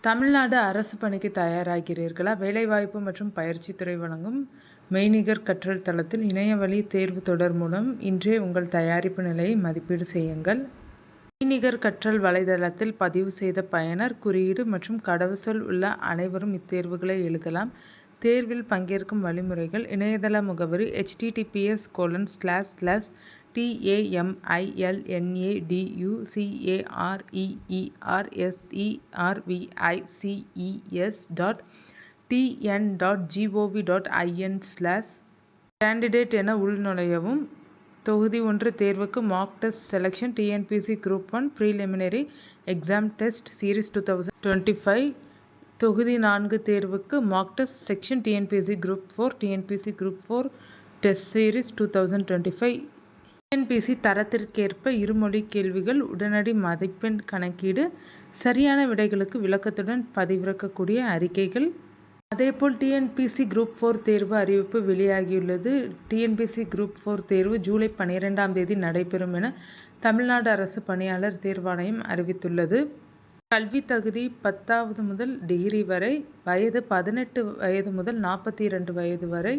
தமிழ்நாடு அரசு பணிக்கு தயாராகிறீர்களா? வேலைவாய்ப்பு மற்றும் பயிற்சித்துறை வழங்கும் மெய்நிகர் கற்றல் தளத்தில் இணையவழி தேர்வு தொடர் மூலம் இன்றே உங்கள் தயாரிப்பு நிலையை மதிப்பீடு செய்யுங்கள். மெய்நிகர் கற்றல் வலைதளத்தில் பதிவு செய்த பயனர் குறியீடு மற்றும் கடவுச்சொல் உள்ள அனைவரும் இத்தேர்வுகளை எழுதலாம். தேர்வில் பங்கேற்கும் வழிமுறைகள்: இணையதள முகவரி https://TAMILNADUCARECERVICE.in.gov.in/candidate என உள்நுழையவும். தொகுதி 1 தேர்வுக்கு mark test selection TNPSC Group 1 Preliminary Exam Test Series 2025. தொகுதி 4 தேர்வுக்கு mark test section TNPSC Group 4 TNPSC Group 4 Test Series 2025. TNPSC தரத்திற்கேற்ப இருமொழி கேள்விகள், உடனடி மதிப்பெண் கணக்கீடு, சரியான விடைகளுக்கு விளக்கத்துடன் பதிவிறக்கக்கூடிய அறிக்கைகள். அதேபோல் TNPSC Group 4 தேர்வு அறிவிப்பு வெளியாகியுள்ளது. TNPSC Group 4 தேர்வு ஜூலை 12ஆம் தேதி நடைபெறும் என தமிழ்நாடு அரசு பணியாளர் தேர்வாணையம் அறிவித்துள்ளது. கல்வி தகுதி 10வது முதல் டிகிரி வரை, வயது 18 வயது முதல் 42 வயது வரை.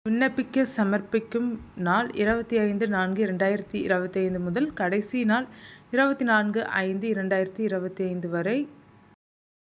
விண்ணப்பிக்க சமர்ப்பிக்கும் நாள் 25/4/2025 முதல் கடைசி நாள் 24/5/2025 வரை.